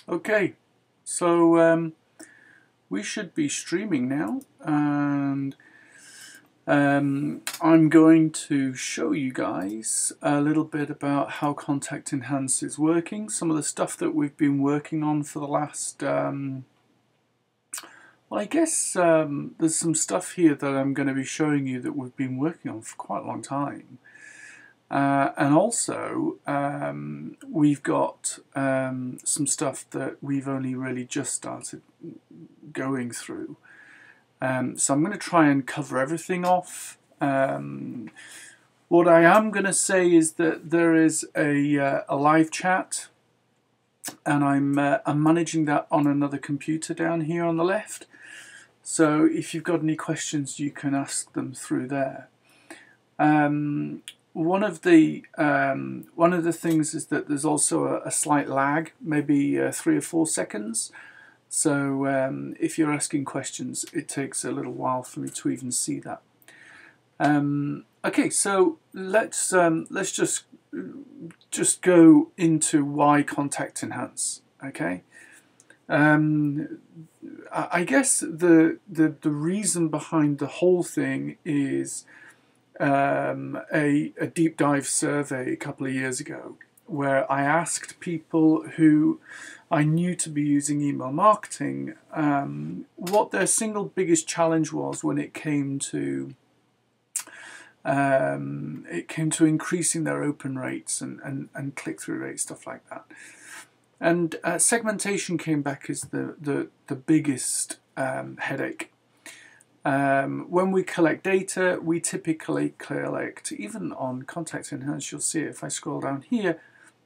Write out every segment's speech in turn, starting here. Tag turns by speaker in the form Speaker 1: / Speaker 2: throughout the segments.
Speaker 1: Okay, so we should be streaming now, and I'm going to show you guys a little bit about how Contact Enhance is working, some of the stuff that we've been working on for the last, well, I guess there's some stuff here that I'm going to be showing you that we've been working on for quite a long time. And also, we've got some stuff that we've only really just started going through. So I'm going to try and cover everything off. What I am going to say is that there is a live chat, and I'm managing that on another computer down here on the left. So if you've got any questions, you can ask them through there. One of the things is that there's also a slight lag, maybe 3 or 4 seconds. So if you're asking questions, it takes a little while for me to even see that. Okay, so let's just go into why Contact Enhance. Okay, I guess the reason behind the whole thing is a deep dive survey a couple of years ago, where I asked people who I knew to be using email marketing what their single biggest challenge was when it came to increasing their open rates and click-through rates, stuff like that. And segmentation came back as the biggest headache. When we collect data, we typically collect, even on Contact Enhance, you'll see it if I scroll down here,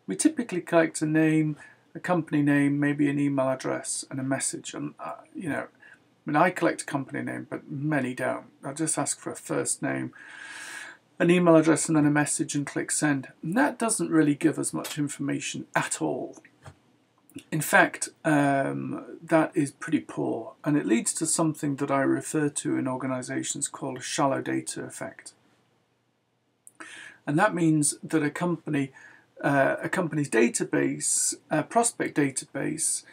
Speaker 1: we typically collect a name, a company name, maybe an email address and a message. And you know, I mean, I collect a company name, but many don't. I just ask for a first name, an email address, and then a message, and click send. And that doesn't really give us much information at all. In fact, that is pretty poor, and it leads to something that I refer to in organizations called a shallow data effect. And that means that a company's database, prospect database,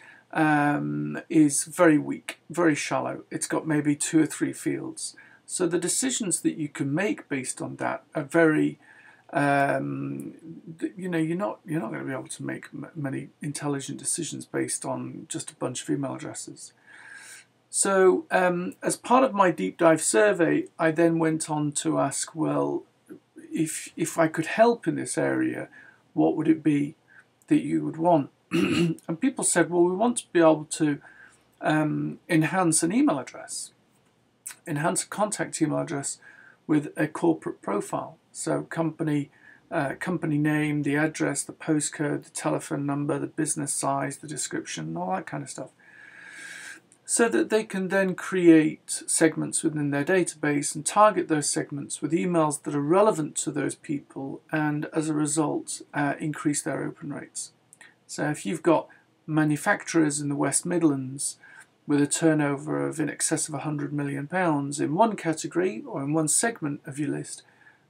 Speaker 1: is very weak, very shallow. It's got maybe 2 or 3 fields. So the decisions that you can make based on that are very you know, you're not going to be able to make many intelligent decisions based on just a bunch of email addresses. So as part of my deep dive survey, I then went on to ask, well, if I could help in this area, what would it be that you would want? And people said, well, we want to be able to enhance an email address, enhance a contact email address with a corporate profile. So company name, the address, the postcode, the telephone number, the business size, the description, all that kind of stuff. So that they can then create segments within their database and target those segments with emails that are relevant to those people, and as a result increase their open rates. So if you've got manufacturers in the West Midlands with a turnover of in excess of £100 million in one category or in one segment of your list,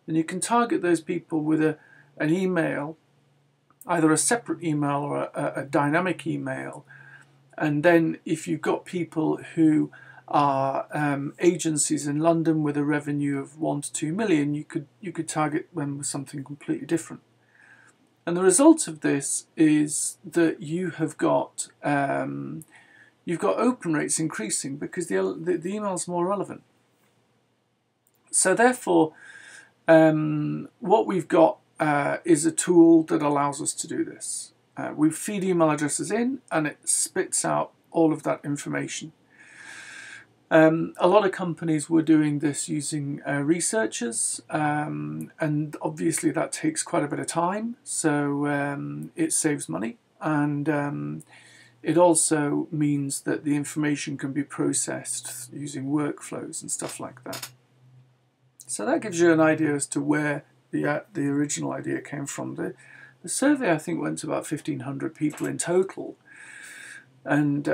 Speaker 1: then you can target those people with an email, either a separate email or a dynamic email. And then if you've got people who are agencies in London with a revenue of 1 to 2 million, you could target them with something completely different. And the result of this is that you have got you've got open rates increasing because the email's more relevant. So therefore, what we've got is a tool that allows us to do this. We feed email addresses in, and it spits out all of that information. A lot of companies were doing this using researchers, and obviously that takes quite a bit of time, so it saves money, and it also means that the information can be processed using workflows and stuff like that. So that gives you an idea as to where the original idea came from. The survey, I think, went to about 1,500 people in total, and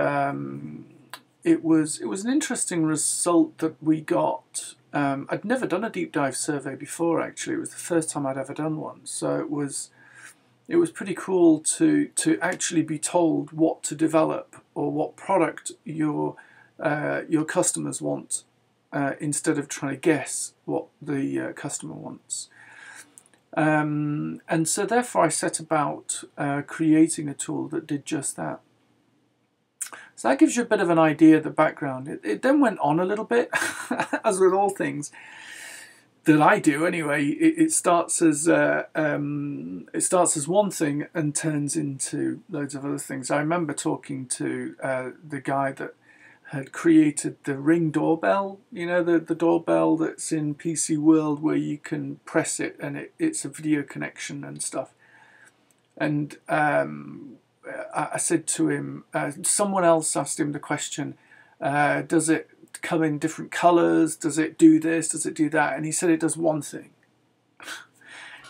Speaker 1: it was an interesting result that we got. I'd never done a deep dive survey before, actually. It was the first time I'd ever done one, so it was it was pretty cool to actually be told what to develop or what product your customers want, instead of trying to guess what the customer wants. And so therefore I set about creating a tool that did just that. So that gives you a bit of an idea of the background. It then went on a little bit, as with all things that I do anyway. It starts as one thing and turns into loads of other things. I remember talking to the guy that had created the Ring doorbell, you know, the doorbell that's in PC World where you can press it and it's a video connection and stuff. And I said to him, someone else asked him the question, does it come in different colours? Does it do this? Does it do that? And he said it does one thing.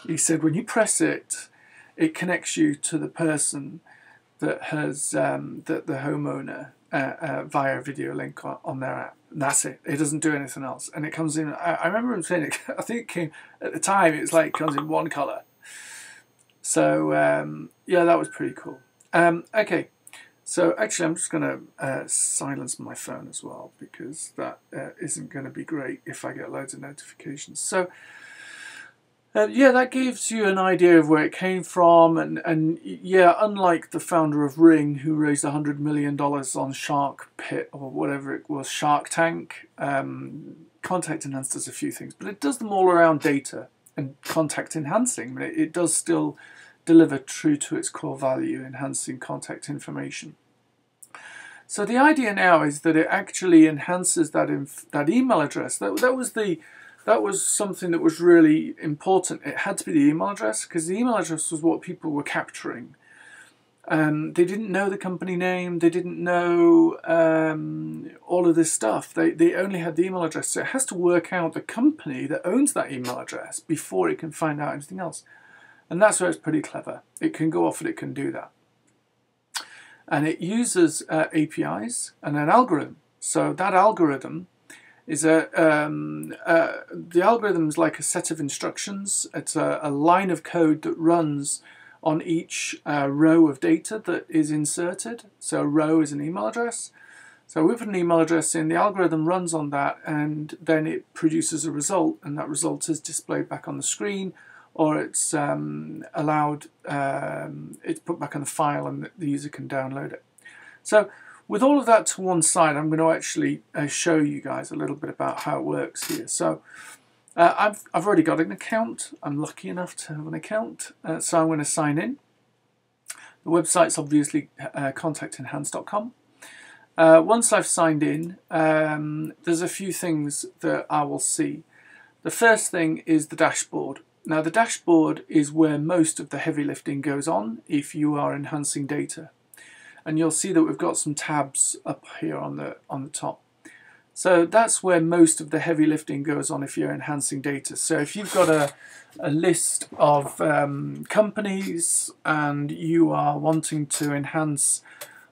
Speaker 1: He said when you press it, it connects you to the person that has the homeowner via a video link on their app. And that's it. It doesn't do anything else. And it comes in. I remember him saying it. I think it came at the time. It was like it comes in one colour. So yeah, that was pretty cool. Okay. So actually I'm just going to silence my phone as well, because that isn't going to be great if I get loads of notifications. So yeah, that gives you an idea of where it came from, and yeah, unlike the founder of Ring, who raised $100 million on Shark Pit, or whatever it was, Shark Tank, Contact Enhance does a few things, but it does them all around data and contact enhancing. It does still deliver true to its core value, enhancing contact information. So the idea now is that it actually enhances that email address. That was something that was really important. It had to be the email address, because the email address was what people were capturing. They didn't know the company name. They didn't know all of this stuff. They only had the email address. So it has to work out the company that owns that email address before it can find out anything else. And that's where it's pretty clever. It can go off and it can do that. And it uses APIs and an algorithm. So that algorithm is the algorithm is like a set of instructions. It's a line of code that runs on each row of data that is inserted. So a row is an email address. So we put an email address in, the algorithm runs on that, and then it produces a result, and that result is displayed back on the screen, or it's allowed, it's put back on the file and the user can download it. So with all of that to one side, I'm going to actually show you guys a little bit about how it works here. So I've already got an account. I'm lucky enough to have an account, so I'm going to sign in. The website's obviously contactenhance.com. Once I've signed in, there's a few things that I will see. The first thing is the dashboard. Now the dashboard is where most of the heavy lifting goes on if you are enhancing data. And you'll see that we've got some tabs up here on the top. So that's where most of the heavy lifting goes on if you're enhancing data. So if you've got a list of companies and you are wanting to enhance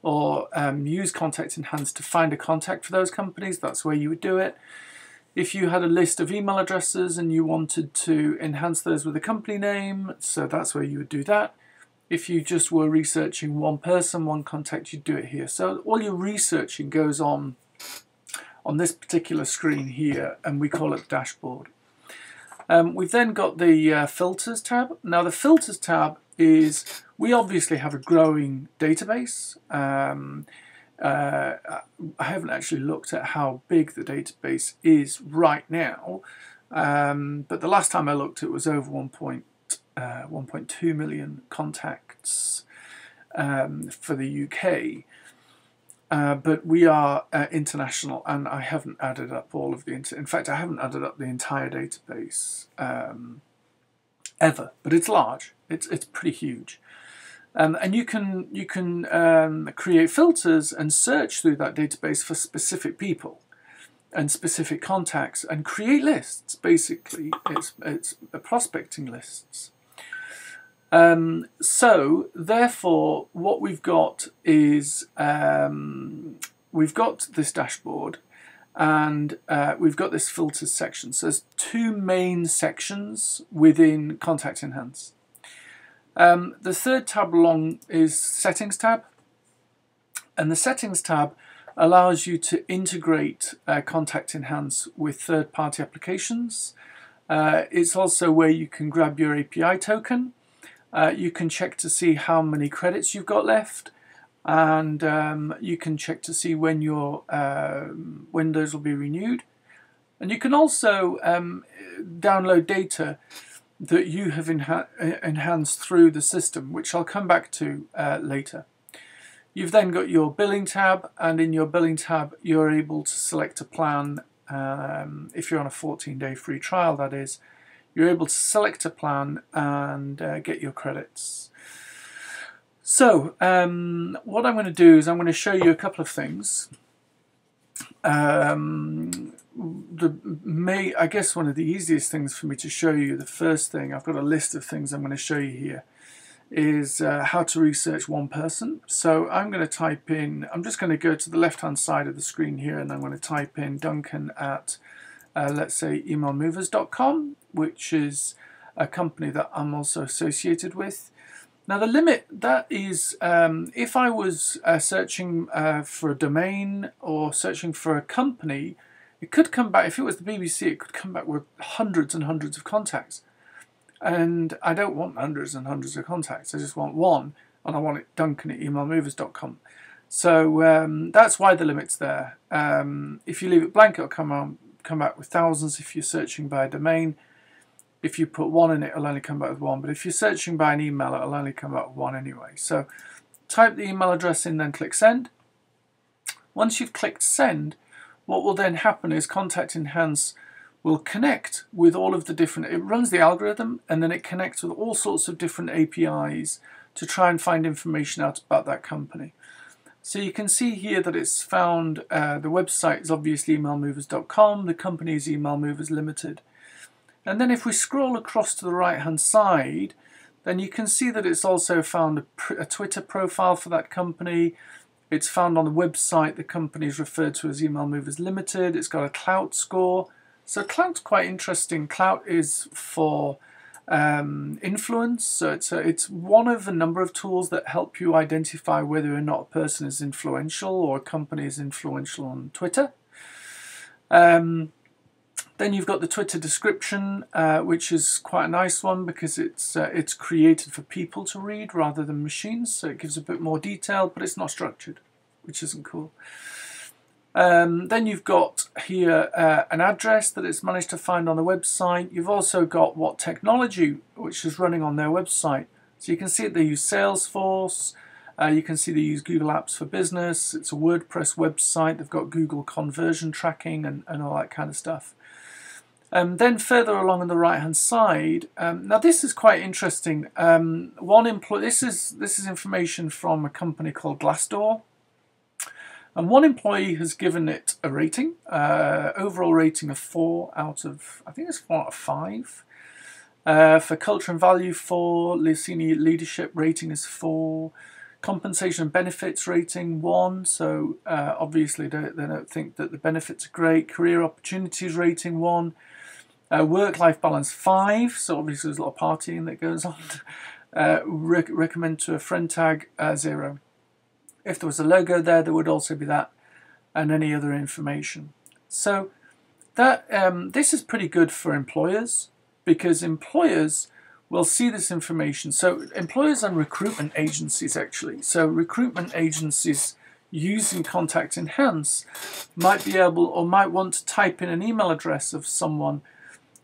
Speaker 1: or use Contact Enhance to find a contact for those companies, that's where you would do it. If you had a list of email addresses and you wanted to enhance those with a company name, so that's where you would do that. If you just were researching one person, one contact, you'd do it here. So all your researching goes on this particular screen here, and we call it the dashboard. We've then got the filters tab. Now the filters tab is, we obviously have a growing database. I haven't actually looked at how big the database is right now, but the last time I looked it was over 1.2 million contacts for the UK. But we are international, and I haven't added up all of the in fact I haven't added up the entire database ever, but it's large. It's pretty huge. And you can create filters and search through that database for specific people and specific contacts and create lists. Basically, it's prospecting lists. So therefore, what we've got is we've got this dashboard, and we've got this filters section. So there's two main sections within Contact Enhance. The third tab along is Settings tab, and the Settings tab allows you to integrate Contact Enhance with third-party applications. It's also where you can grab your API token. You can check to see how many credits you've got left, and you can check to see when your Windows will be renewed. And you can also download data that you have enhanced through the system, which I'll come back to later. You've then got your billing tab, and in your billing tab you're able to select a plan. If you're on a 14-day free trial, that is, you're able to select a plan and get your credits. So what I'm going to do is I'm going to show you a couple of things. I guess one of the easiest things for me to show you, the first thing, I've got a list of things I'm going to show you here, is how to research one person. So I'm going to type in, I'm just going to go to the left hand side of the screen here, and I'm going to type in Duncan at let's say emailmovers.com, which is a company that I'm also associated with. Now the limit, that is if I was searching for a domain or searching for a company, it could come back, if it was the BBC, it could come back with hundreds and hundreds of contacts. And I don't want hundreds and hundreds of contacts, I just want one, and I want it Duncan at emailmovers.com. So that's why the limit's there. If you leave it blank, it'll come back with thousands if you're searching by a domain. If you put one in it, it'll only come back with one. But if you're searching by an email, it'll only come back with one anyway. So type the email address in, then click send. Once you've clicked send, what will then happen is Contact Enhance will connect with all of the different, it runs the algorithm, and then it connects with all sorts of different APIs to try and find information out about that company. So you can see here that it's found, the website is obviously emailmovers.com, the company is Email Movers Limited. And then if we scroll across to the right hand side, then you can see that it's also found a Twitter profile for that company. It's found on the website the company is referred to as Email Movers Limited. It's got a Clout score. So Clout's quite interesting. Clout is for influence. So it's one of a number of tools that help you identify whether or not a person is influential or a company is influential on Twitter. Then you've got the Twitter description, which is quite a nice one because it's created for people to read rather than machines. So it gives a bit more detail, but it's not structured, which isn't cool. Then you've got here an address that it's managed to find on the website. You've also got what technology which is running on their website. So you can see that they use Salesforce. You can see they use Google Apps for Business. It's a WordPress website. They've got Google conversion tracking and all that kind of stuff. Then further along on the right hand side, now this is quite interesting. This is information from a company called Glassdoor. And one employee has given it a rating, overall rating of 4 out of, I think it's 4 out of 5. For culture and value, 4. Senior leadership rating is 4. Compensation and benefits rating 1. So obviously they don't think that the benefits are great. Career opportunities rating 1. Work-life balance 5. So obviously there's a lot of partying that goes on. Recommend to a friend tag 0. If there was a logo there, there would also be that, and any other information. So that this is pretty good for employers, because employers will see this information. So employers and recruitment agencies, actually. So recruitment agencies using Contact Enhance might be able, or might want to type in an email address of someone.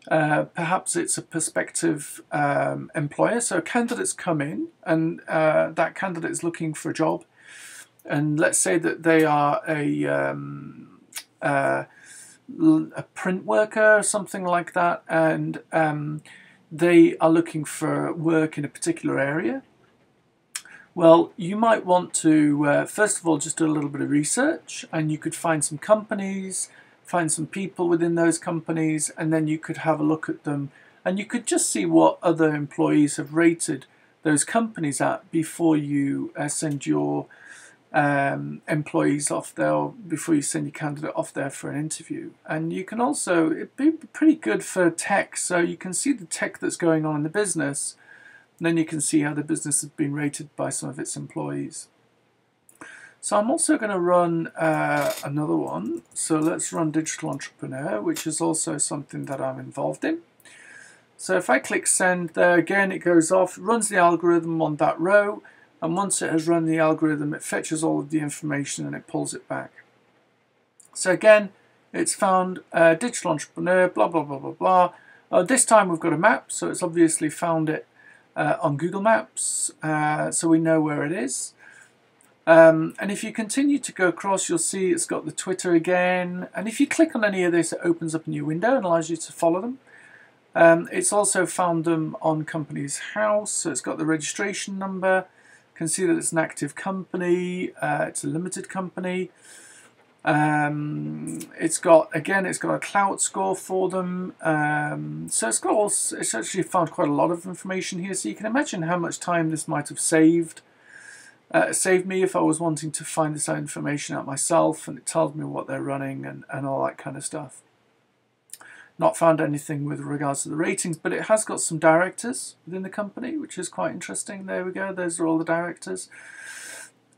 Speaker 1: Perhaps it's a prospective employer. So candidates come in, and that candidate is looking for a job. And let's say that they are a print worker or something like that, and they are looking for work in a particular area. Well, you might want to, first of all, just do a little bit of research, and you could find some companies, find some people within those companies, and then you could have a look at them, and you could just see what other employees have rated those companies at before you send your employees off there, or before you send your candidate off there for an interview. And you can also, it'd be pretty good for tech, so you can see the tech that's going on in the business, And then you can see how the business has been rated by some of its employees. So I'm also going to run another one. So let's run Digital Entrepreneur, which is also something that I'm involved in. So if I click send there, again it goes off, runs the algorithm on that row, and once it has run the algorithm it fetches all of the information and it pulls it back. So again, it's found Digital Entrepreneur, blah blah blah blah blah. This time we've got a map, so it's obviously found it on Google Maps, so we know where it is. And if you continue to go across, you'll see it's got the Twitter again, and if you click on any of this it opens up a new window and allows you to follow them. It's also found them on Company's House, so it's got the registration number. You can see that it's an active company, it's a limited company. It's got a clout score for them, so it's actually found quite a lot of information here, so you can imagine how much time this might have saved me if I was wanting to find this information out myself, and it tells me what they're running and all that kind of stuff. Not found anything with regards to the ratings, but it has got some directors within the company, which is quite interesting. There we go, those are all the directors.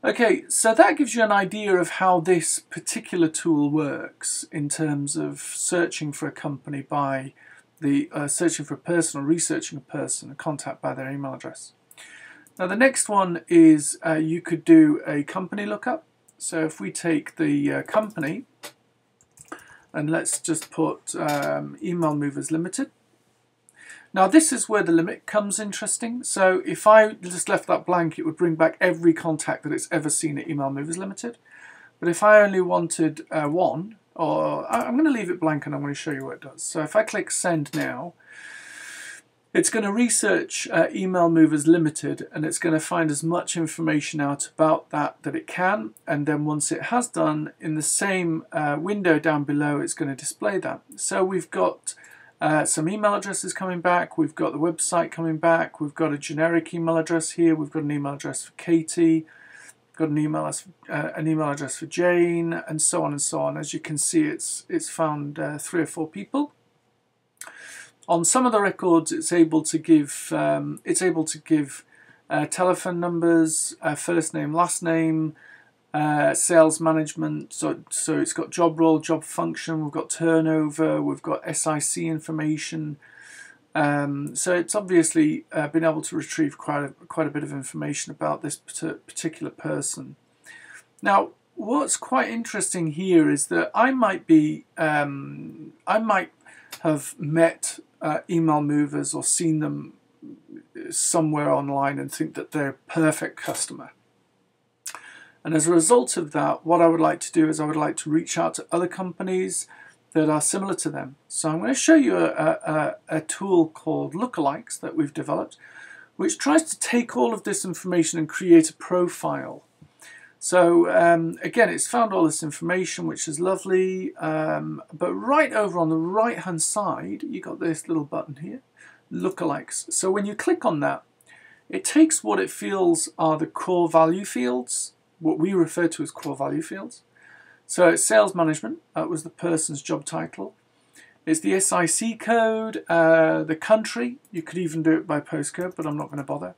Speaker 1: Okay, so that gives you an idea of how this particular tool works in terms of searching for a company by the searching for a person or researching a person, a contact by their email address. Now the next one is you could do a company lookup. So if we take the company, and let's just put Email Movers Limited. Now this is where the limit comes interesting. So if I just left that blank, it would bring back every contact that it's ever seen at Email Movers Limited. But if I only wanted one, or I'm going to leave it blank and I'm going to show you what it does. So if I click send now, it's going to research Email Movers Limited, and it's going to find as much information out about that it can, and then once it has done, in the same window down below it's going to display that. So we've got some email addresses coming back, we've got the website coming back, we've got a generic email address here, we've got an email address for Katie, got an email address for Jane, and so on and so on. As you can see, it's found 3 or 4 people. On some of the records, it's able to give telephone numbers, first name, last name, sales management. So it's got job role, job function. We've got turnover. We've got SIC information. So it's obviously been able to retrieve quite a bit of information about this particular person. Now, what's quite interesting here is that I might have met email movers or seen them somewhere online and think that they're a perfect customer. And as a result of that, what I would like to do is I would like to reach out to other companies that are similar to them. So I'm going to show you a tool called lookalikes that we've developed, which tries to take all of this information and create a profile. So again, it's found all this information, which is lovely, but right over on the right hand side you got this little button here, lookalikes. So when you click on that, it takes what it feels are the core value fields, what we refer to as core value fields. So it's sales management, that was the person's job title. It's the SIC code, the country, you could even do it by postcode, but I'm not going to bother.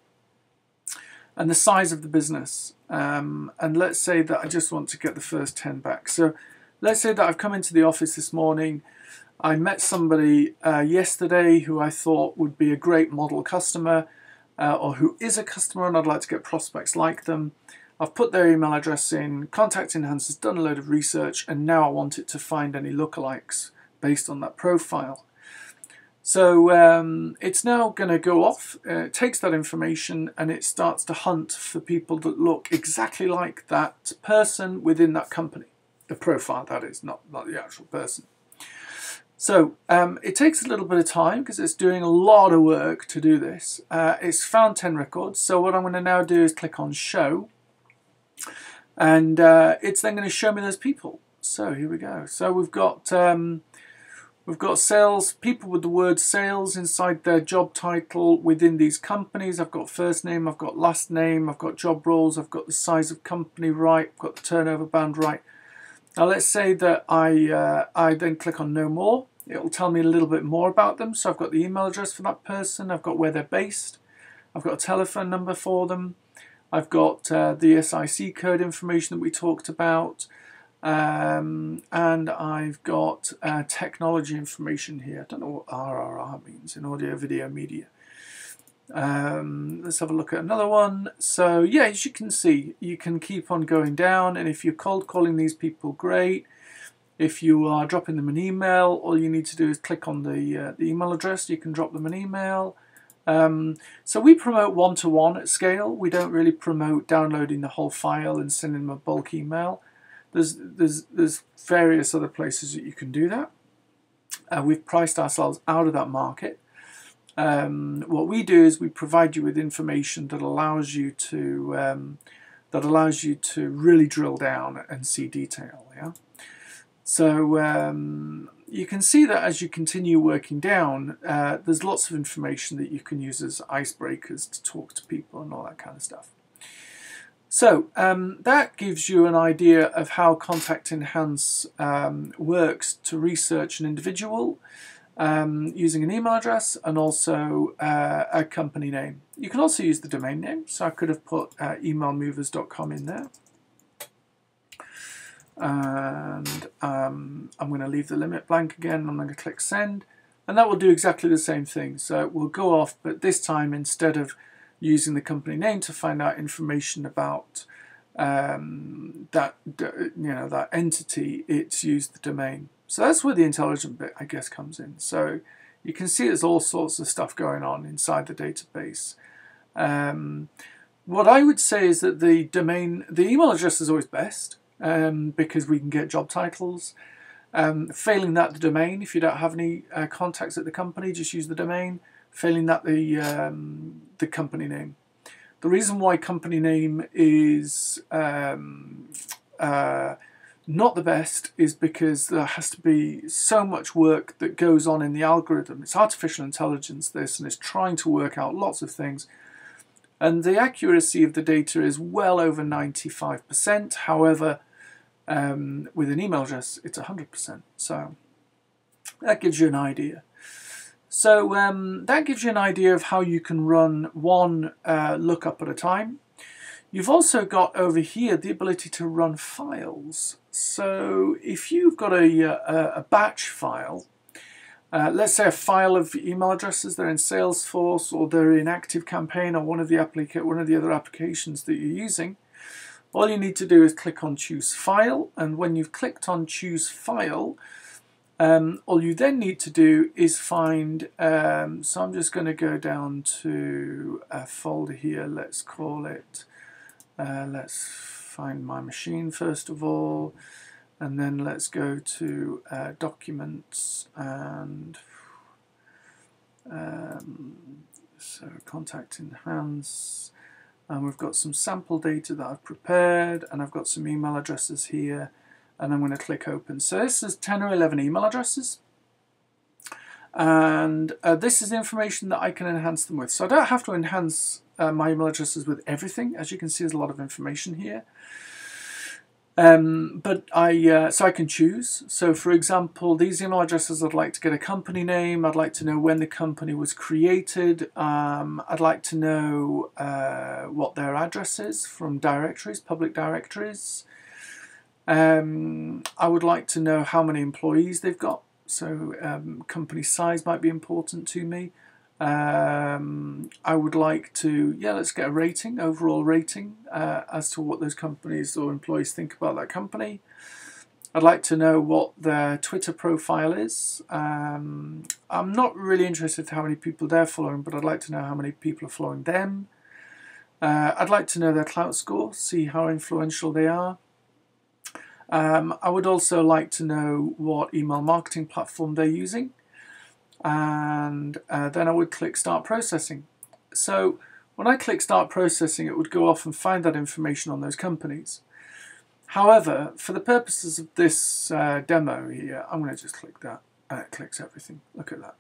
Speaker 1: And the size of the business, and let's say that I just want to get the first 10 back. So let's say that I've come into the office this morning, I met somebody yesterday who I thought would be a great model customer, or who is a customer, and I'd like to get prospects like them. I've put their email address in, Contact Enhancer's done a load of research, and now I want it to find any lookalikes based on that profile. So it's now going to go off, it takes that information and it starts to hunt for people that look exactly like that person within that company. The profile, that is, not the actual person. So it takes a little bit of time because it's doing a lot of work to do this. It's found 10 records, so what I'm going to now do is click on show, and it's then going to show me those people. So here we go. So we've got sales, people with the word sales inside their job title within these companies. I've got first name, I've got last name, I've got job roles, I've got the size of company right, I've got the turnover band right. Now let's say that I then click on no more. It will tell me a little bit more about them. So I've got the email address for that person, I've got where they're based, I've got a telephone number for them. I've got the SIC code information that we talked about. And I've got technology information here. I don't know what RRR means in audio, video, media. Let's have a look at another one. So yeah, as you can see, you can keep on going down, and if you're cold calling these people, great. If you are dropping them an email, all you need to do is click on the email address. You can drop them an email. So we promote one-to-one at scale. We don't really promote downloading the whole file and sending them a bulk email. There's various other places that you can do that. We've priced ourselves out of that market. What we do is we provide you with information that allows you to really drill down and see detail. Yeah. So you can see that as you continue working down, there's lots of information that you can use as icebreakers to talk to people and all that kind of stuff. So that gives you an idea of how Contact Enhance works to research an individual using an email address and also a company name. You can also use the domain name, so I could have put emailmovers.com in there. And I'm going to leave the limit blank again. I'm going to click send, and that will do exactly the same thing. So it will go off, but this time instead of using the company name to find out information about that entity, it's used the domain. So that's where the intelligent bit, I guess, comes in. So you can see there's all sorts of stuff going on inside the database. What I would say is that the email address is always best because we can get job titles. Failing that, the domain. If you don't have any contacts at the company, just use the domain. Failing that, the company name. The reason why company name is not the best is because there has to be so much work that goes on in the algorithm. It's artificial intelligence, this, and it's trying to work out lots of things. And the accuracy of the data is well over 95%. However, with an email address, it's 100%. So that gives you an idea. So that gives you an idea of how you can run one lookup at a time. You've also got over here the ability to run files. So if you've got a batch file, let's say a file of email addresses, they're in Salesforce or they're in ActiveCampaign or one of the other applications that you're using, all you need to do is click on Choose File, and when you've clicked on Choose File, all you then need to do is find, so I'm just going to go down to a folder here, let's call it, let's find my machine first of all, and then let's go to Documents, and so Contact Enhance, and we've got some sample data that I've prepared, and I've got some email addresses here, and I'm going to click Open. So this is 10 or 11 email addresses, and this is the information that I can enhance them with. So I don't have to enhance my email addresses with everything. As you can see, there's a lot of information here. So I can choose. So for example, these email addresses, I'd like to get a company name. I'd like to know when the company was created. I'd like to know what their address is from directories, public directories. I would like to know how many employees they've got. So company size might be important to me. I would like to, let's get a rating, overall rating, as to what those companies or employees think about that company. I'd like to know what their Twitter profile is. I'm not really interested in how many people they're following, but I'd like to know how many people are following them. I'd like to know their clout score, see how influential they are. I would also like to know what email marketing platform they're using. And then I would click Start Processing. So when I click Start Processing, it would go off and find that information on those companies. However, for the purposes of this demo here, I'm going to just click that, and it clicks everything. Look at that.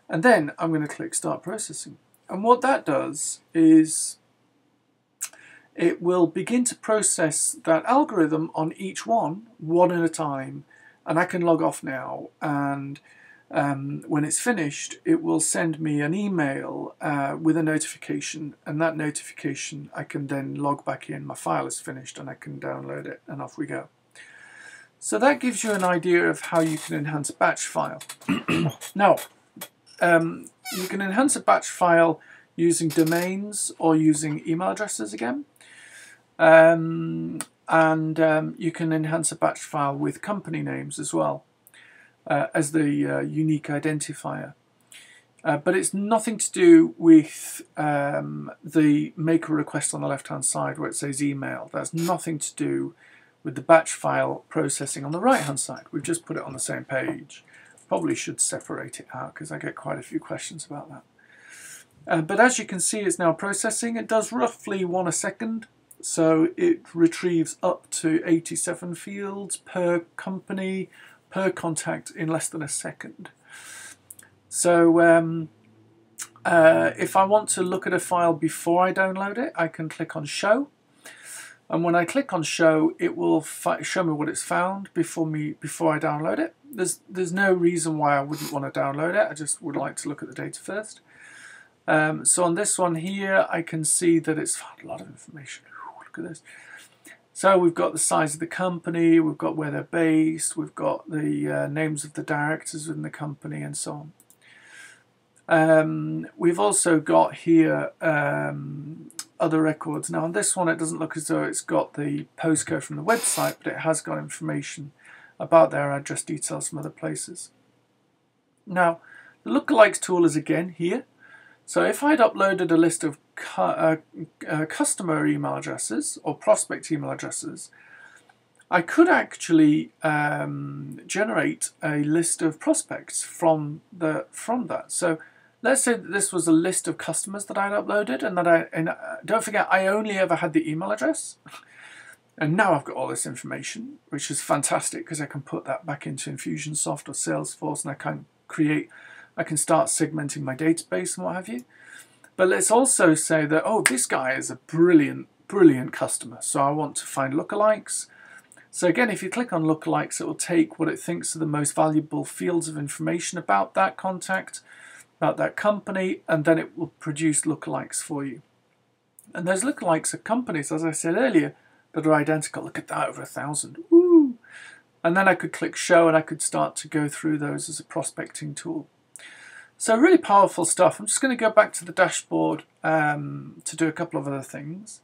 Speaker 1: And then I'm going to click Start Processing. And what that does is it will begin to process that algorithm on each one at a time. And I can log off now, and when it's finished, it will send me an email with a notification, and that notification I can then log back in. My file is finished and I can download it, and off we go. So that gives you an idea of how you can enhance a batch file. Now, you can enhance a batch file using domains or using email addresses again. You can enhance a batch file with company names as well as the unique identifier. But it's nothing to do with the make a request on the left-hand side where it says email. That's nothing to do with the batch file processing on the right-hand side. We've just put it on the same page. Probably should separate it out because I get quite a few questions about that. But as you can see, it's now processing. It does roughly 1 a second. So it retrieves up to 87 fields per company, per contact in less than a second. So if I want to look at a file before I download it, I can click on Show. And when I click on Show, it will show me what it's found before I download it. There's no reason why I wouldn't want to download it. I just would like to look at the data first. So on this one here, I can see that it's found a lot of information. Ooh, look at this. So we've got the size of the company, we've got where they're based, we've got the names of the directors within the company, and so on. We've also got here other records. Now on this one, it doesn't look as though it's got the postcode from the website, but it has got information about their address details from other places. Now, the lookalikes tool is again here. So if I'd uploaded a list of customer email addresses or prospect email addresses, I could actually generate a list of prospects from that. So let's say that this was a list of customers that I'd uploaded, and don't forget, I only ever had the email address. And now I've got all this information, which is fantastic because I can put that back into Infusionsoft or Salesforce, and I can start segmenting my database and what have you. But let's also say that, oh, this guy is a brilliant, brilliant customer. So I want to find lookalikes. So again, if you click on lookalikes, it will take what it thinks are the most valuable fields of information about that contact, about that company, and then it will produce lookalikes for you. And those lookalikes are companies, as I said earlier, that are identical. Look at that, over 1,000. Woo! And then I could click Show, and I could start to go through those as a prospecting tool. So really powerful stuff. I'm just going to go back to the dashboard to do a couple of other things.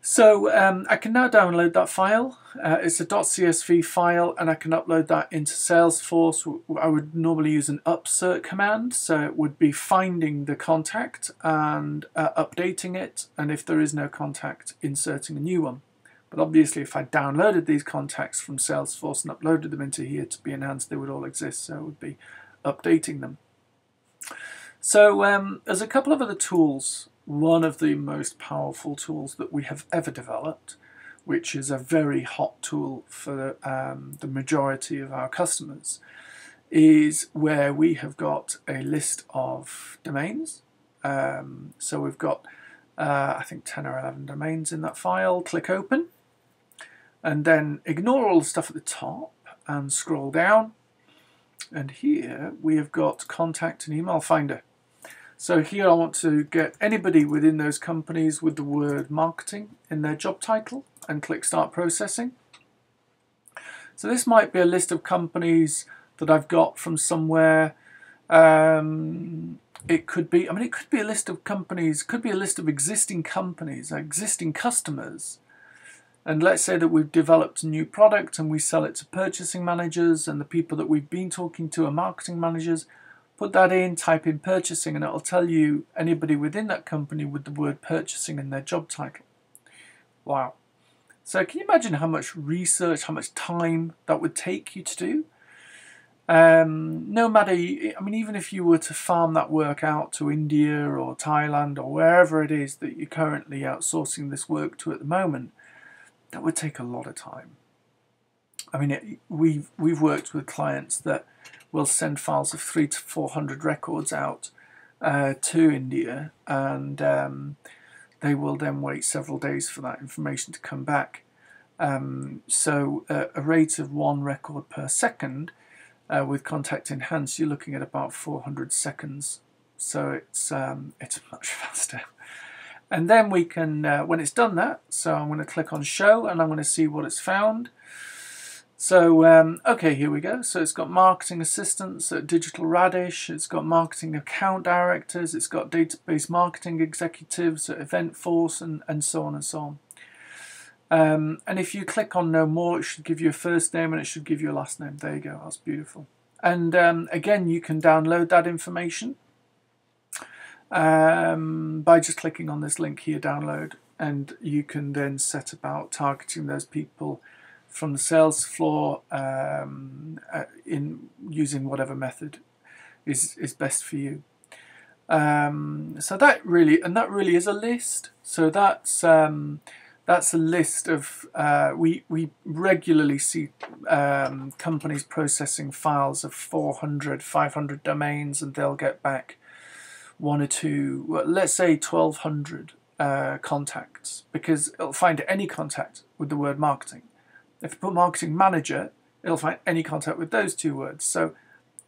Speaker 1: So I can now download that file. It's a .csv file, and I can upload that into Salesforce. I would normally use an upsert command, so it would be finding the contact and updating it, and if there is no contact, inserting a new one. But obviously, if I downloaded these contacts from Salesforce and uploaded them into here to be enhanced, they would all exist, so it would be updating them. So there's a couple of other tools. One of the most powerful tools that we have ever developed, which is a very hot tool for the majority of our customers, is where we have got a list of domains. So we've got, I think, 10 or 11 domains in that file. Click Open, and then ignore all the stuff at the top and scroll down. And here we have got Contact and Email Finder. So here I want to get anybody within those companies with the word marketing in their job title and click Start Processing. So this might be a list of companies that I've got from somewhere. It could be, it could be a list of companies, could be a list of existing companies, existing customers. And let's say that we've developed a new product and we sell it to purchasing managers, and the people that we've been talking to are marketing managers. Put that in, type in purchasing, and it'll tell you anybody within that company with the word purchasing in their job title. Wow. So can you imagine how much research, how much time that would take you to do? No matter, even if you were to farm that work out to India or Thailand or wherever it is that you're currently outsourcing this work to at the moment, that would take a lot of time. We've worked with clients that will send files of 300 to 400 records out to India, and they will then wait several days for that information to come back. So a rate of 1 record per second With Contact Enhance, you're looking at about 400 seconds, so it's much faster. And then we can, when it's done that, so I'm going to click on Show, and I'm going to see what it's found. So, okay, here we go. So it's got marketing assistants at Digital Radish, it's got marketing account directors, it's got database marketing executives at Eventforce, and so on and so on. And if you click on Know More, it should give you a first name and it should give you a last name. There you go, that's beautiful. And again, you can download that information by just clicking on this link here, download, and you can then set about targeting those people from the sales floor in using whatever method is best for you. So that really is a list. So that's a list of, we regularly see companies processing files of 400, 500 domains, and they'll get back 1 or 2, well, let's say 1,200 contacts, because it'll find any contact with the word marketing. If you put marketing manager, it'll find any contact with those 2 words. So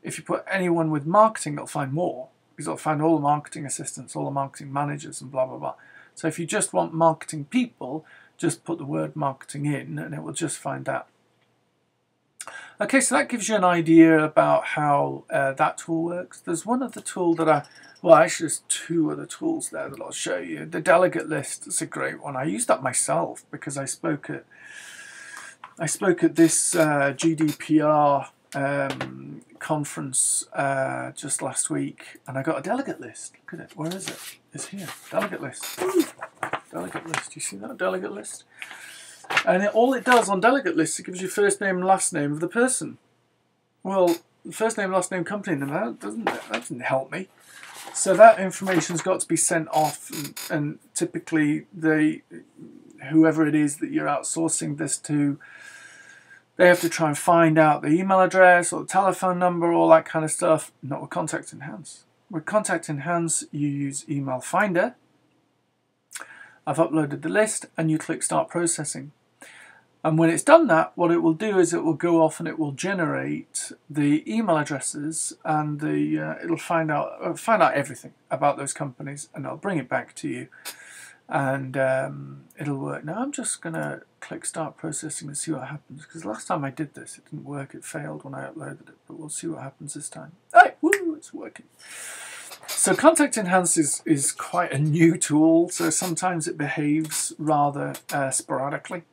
Speaker 1: if you put anyone with marketing, it'll find more, because it'll find all the marketing assistants, all the marketing managers, and blah, blah, blah. So if you just want marketing people, just put the word marketing in and it will just find that. Okay, so that gives you an idea about how that tool works. There's one other tool that well, actually there's 2 other tools there that I'll show you. The delegate list is a great one. I used that myself because I spoke at this GDPR conference just last week, and I got a delegate list. Look at it. Where is it? It's here. Delegate list. Ooh. Delegate list. You see that delegate list? And all it does on delegate lists, it gives you first name and last name of the person. Well, first name, last name, company name, that didn't help me. So that information's got to be sent off, and typically whoever it is that you're outsourcing this to, they have to try and find out the email address or the telephone number, all that kind of stuff. Not with Contact Enhance. With Contact Enhance, you use Email Finder. I've uploaded the list, and you click Start Processing. And when it's done that, what it will do is it will go off and it will generate the email addresses, and it'll find out everything about those companies, and it'll bring it back to you, and it'll work. Now I'm just going to click Start Processing and see what happens, because last time I did this, it didn't work. It failed when I uploaded it, but we'll see what happens this time. Hey, woo, it's working. So Contact Enhance is quite a new tool, so sometimes it behaves rather sporadically.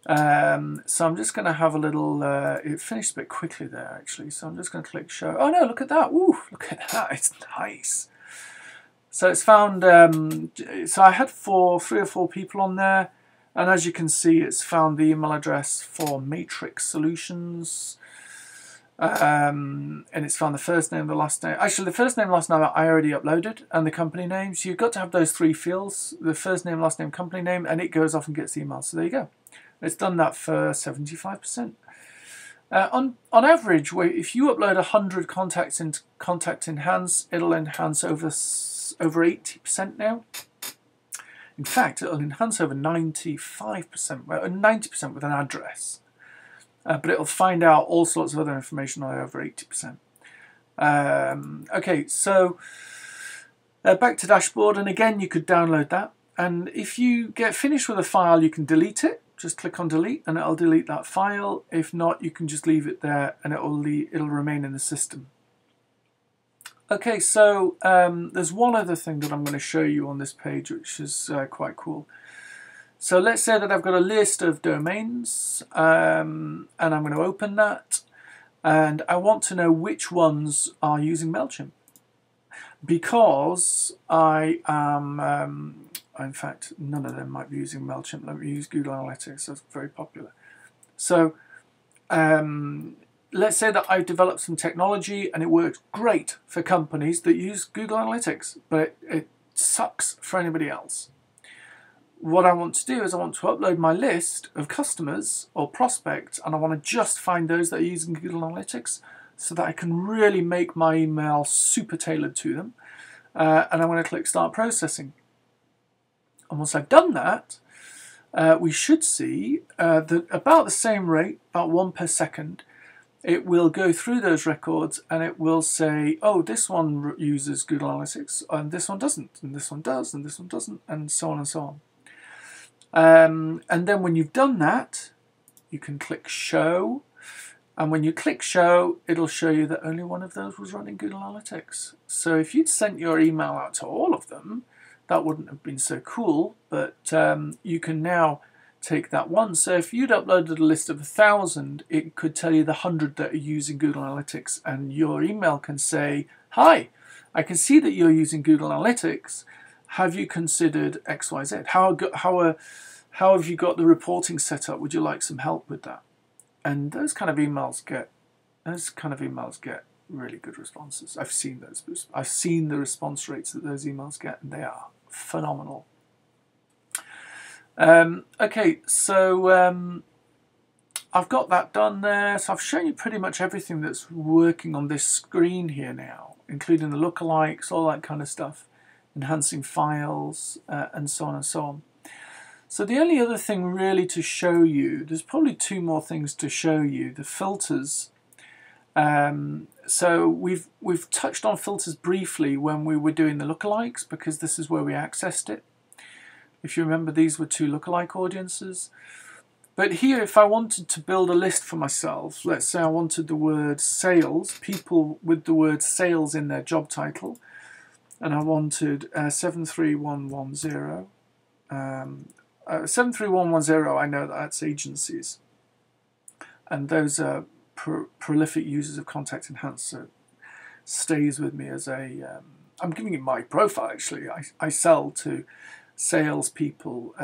Speaker 1: So I'm just going to have a little, it finished a bit quickly there actually, so I'm just going to click Show. Oh no, look at that, woo, look at that, it's nice. So it's found, so I had 3 or 4 people on there, and as you can see it's found the email address for Matrix Solutions, and it's found the first name, the last name. Actually, the first name, last name I already uploaded, and the company name. So you've got to have those 3 fields, the first name, last name, company name, and it goes off and gets the email. So there you go. It's done that for 75%. On average, if you upload 100 contacts into Contact Enhance, it'll enhance over 80% now. In fact, it'll enhance over 95%, 90% with an address. But it'll find out all sorts of other information on over 80%. Okay, so back to dashboard, and again you could download that, and if you get finished with a file you can delete it. Just click on delete and it'll delete that file. If not, you can just leave it there and it'll remain in the system. Okay, so there's one other thing that I'm going to show you on this page, which is quite cool. So let's say that I've got a list of domains, and I'm going to open that, and I want to know which ones are using MailChimp, because I am, in fact, none of them might be using MailChimp. Let me use Google Analytics, that's very popular. So let's say that I've developed some technology and it works great for companies that use Google Analytics, but it sucks for anybody else. What I want to do is I want to upload my list of customers or prospects, and I want to just find those that are using Google Analytics so that I can really make my email super tailored to them. And I'm going to click Start Processing. And once I've done that, we should see that about the same rate, about 1 per second, it will go through those records and it will say, oh, this one uses Google Analytics and this one doesn't, and this one does and this one doesn't, and so on and so on. And then when you've done that, you can click show, and when you click show, it'll show you that only one of those was running Google Analytics. So if you'd sent your email out to all of them, that wouldn't have been so cool, but you can now take that one. So if you'd uploaded a list of 1,000, it could tell you the 100 that are using Google Analytics, and your email can say, hi, I can see that you're using Google Analytics. Have you considered XYZ? How have you got the reporting set up? Would you like some help with that? And those kind of emails get really good responses. I've seen those. I've seen the response rates that those emails get, and they are phenomenal. Okay, so I've got that done there. So I've shown you pretty much everything that's working on this screen here now, including the lookalikes, all that kind of stuff, enhancing files, and so on and so on. So the only other thing really to show you, there's probably two more things to show you. The filters. So we've touched on filters briefly when we were doing the lookalikes, because this is where we accessed it. If you remember, these were two lookalike audiences. But here, if I wanted to build a list for myself, let's say I wanted the word sales, people with the word sales in their job title, and I wanted 73110. 73110, I know that's agencies. And those are prolific users of Contact Enhancer. Stays with me as a... I'm giving it my profile, actually. I sell to salespeople.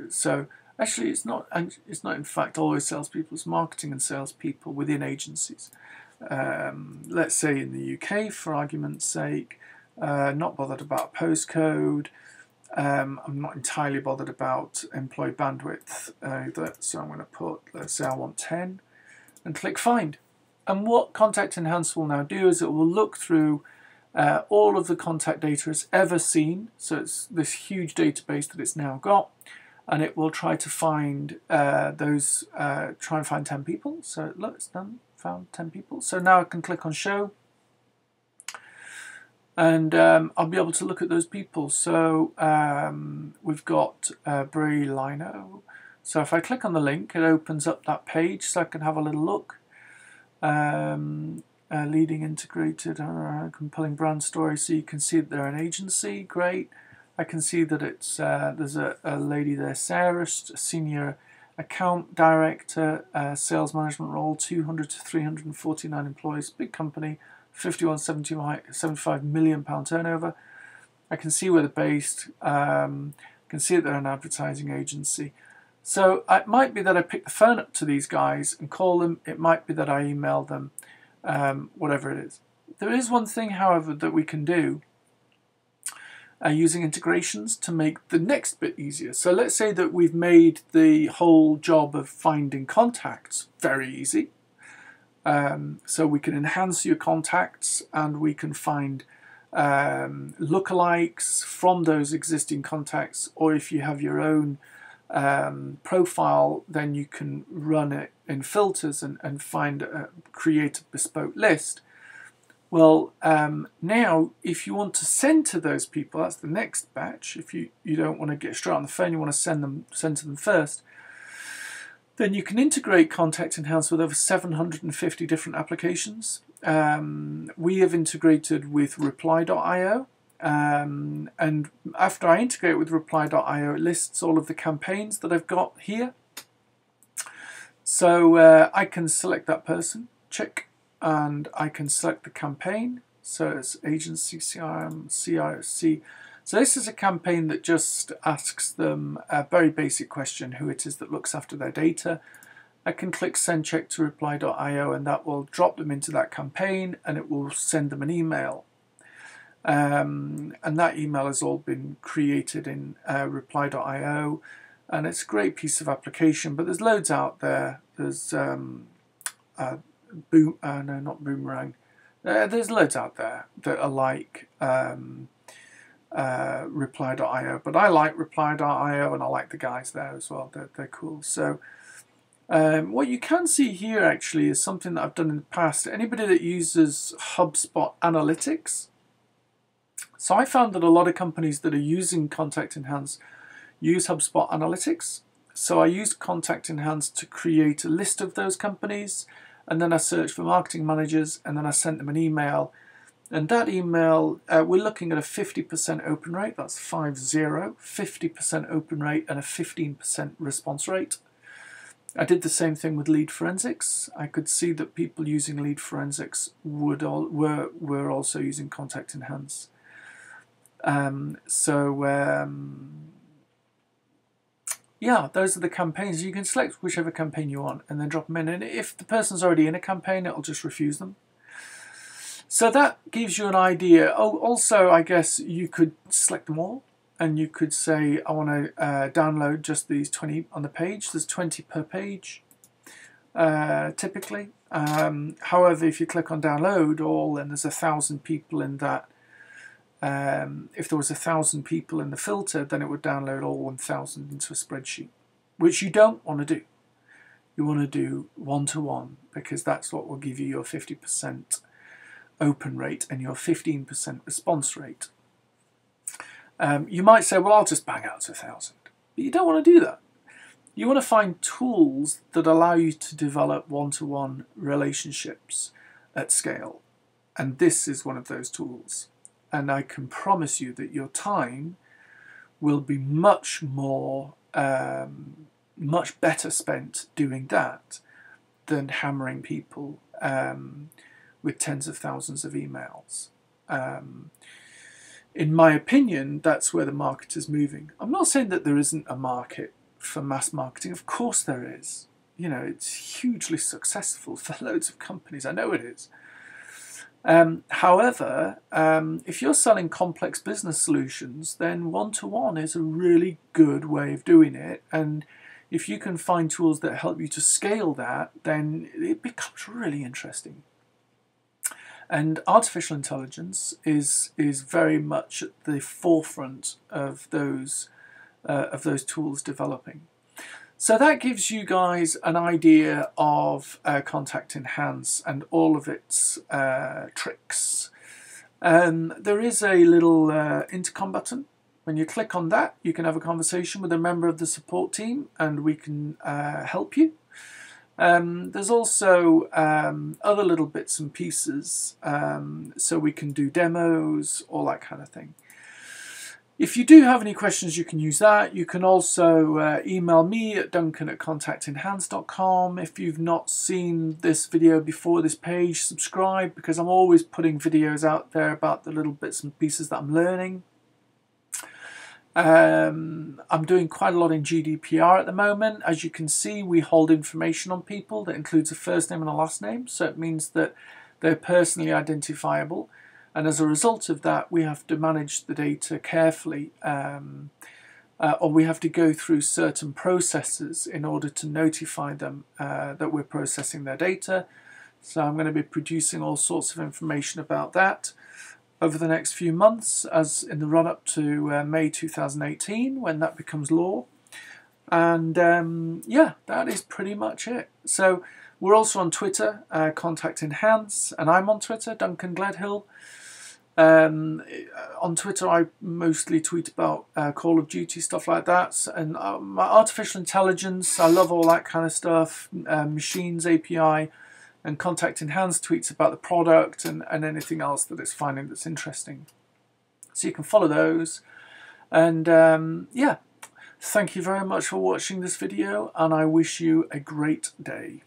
Speaker 1: So actually, it's not in fact always salespeople. It's marketing and salespeople within agencies. Let's say in the UK, for argument's sake, not bothered about postcode. I'm not entirely bothered about employee bandwidth either. So I'm going to put, let's say I want 10, and click find. And what Contact Enhancer will now do is it will look through all of the contact data it's ever seen, so it's this huge database that it's now got, and it will try to find try and find 10 people. So look, it's done, found 10 people. So now I can click on show, and I'll be able to look at those people. So we've got Bray Lino. So if I click on the link, it opens up that page, so I can have a little look. Leading integrated, compelling brand story. So you can see that they're an agency. Great. I can see that it's there's a lady there, Sarah, senior account director, sales management role, 200 to 349 employees, big company, 75 million pound turnover. I can see where they're based. I can see that they're an advertising agency. So it might be that I pick the phone up to these guys and call them. It might be that I email them. Whatever it is. There is one thing, however, that we can do using integrations to make the next bit easier. So let's say that we've made the whole job of finding contacts very easy. So we can enhance your contacts, and we can find lookalikes from those existing contacts, or if you have your own profile, then you can run it in filters and find create a bespoke list. Well, now if you want to send to those people, that's the next batch. If you don't want to get straight on the phone, you want to send to them first, then you can integrate Contact Enhancer with over 750 different applications. We have integrated with reply.io. And after I integrate with reply.io, it lists all of the campaigns that I've got here. So I can select that person, check, and I can select the campaign. So it's agency, CRM, CIC. So this is a campaign that just asks them a very basic question, who it is that looks after their data. I can click send check to reply.io, and that will drop them into that campaign, and it will send them an email. And that email has all been created in reply.io, and it's a great piece of application, but there's loads out there. There's not Boomerang. There's loads out there that are like reply.io, but I like reply.io, and I like the guys there as well. They're cool. So What you can see here actually is something that I've done in the past. Anybody that uses HubSpot Analytics. So I found that a lot of companies that are using Contact Enhance use HubSpot Analytics. So I used Contact Enhance to create a list of those companies, and then I searched for marketing managers, and then I sent them an email. And that email, we're looking at a 50% open rate, that's 50% open rate and a 15% response rate. I did the same thing with lead forensics. I could see that people using lead forensics were also using Contact Enhance. Yeah, those are the campaigns. You can select whichever campaign you want and then drop them in. And if the person's already in a campaign, it'll just refuse them. So that gives you an idea. Oh, also, I guess you could select them all. And you could say, I want to download just these 20 on the page. There's 20 per page, typically. However, if you click on download all, and there's 1,000 people in that, if there was 1,000 people in the filter, then it would download all 1,000 into a spreadsheet, which you don't want to do. You want to do one-to-one, because that's what will give you your 50% open rate and your 15% response rate. You might say, well, I'll just bang out to 1,000. But you don't want to do that. You want to find tools that allow you to develop one-to-one relationships at scale. And this is one of those tools. And I can promise you that your time will be much better spent doing that than hammering people with tens of thousands of emails. In my opinion, that's where the market is moving. I'm not saying that there isn't a market for mass marketing. Of course there is. You know, it's hugely successful for loads of companies. I know it is. However, if you're selling complex business solutions, then one-to-one is a really good way of doing it. And if you can find tools that help you to scale that, then it becomes really interesting. And artificial intelligence is very much at the forefront of those tools developing. So that gives you guys an idea of Contact Enhance and all of its tricks. There is a little intercom button. When you click on that, you can have a conversation with a member of the support team, and we can help you. There's also other little bits and pieces, so we can do demos, all that kind of thing. If you do have any questions, you can use that. You can also email me at duncan@contactenhance.com. If you've not seen this video before, this page, subscribe, because I'm always putting videos out there about the little bits and pieces that I'm learning. I'm doing quite a lot in GDPR at the moment. As you can see, we hold information on people that includes a first name and a last name, so it means that they're personally identifiable, and as a result of that we have to manage the data carefully, or we have to go through certain processes in order to notify them that we're processing their data. So I'm going to be producing all sorts of information about that over the next few months, as in the run-up to May 2018, when that becomes law. And yeah, that is pretty much it. So we're also on Twitter, Contact Enhance, and I'm on Twitter, Duncan Gledhill. On Twitter I mostly tweet about Call of Duty, stuff like that, and my artificial intelligence, I love all that kind of stuff, machines, API, and Contact Enhance tweets about the product and anything else that it's finding that's interesting. So you can follow those. And yeah, thank you very much for watching this video, and I wish you a great day.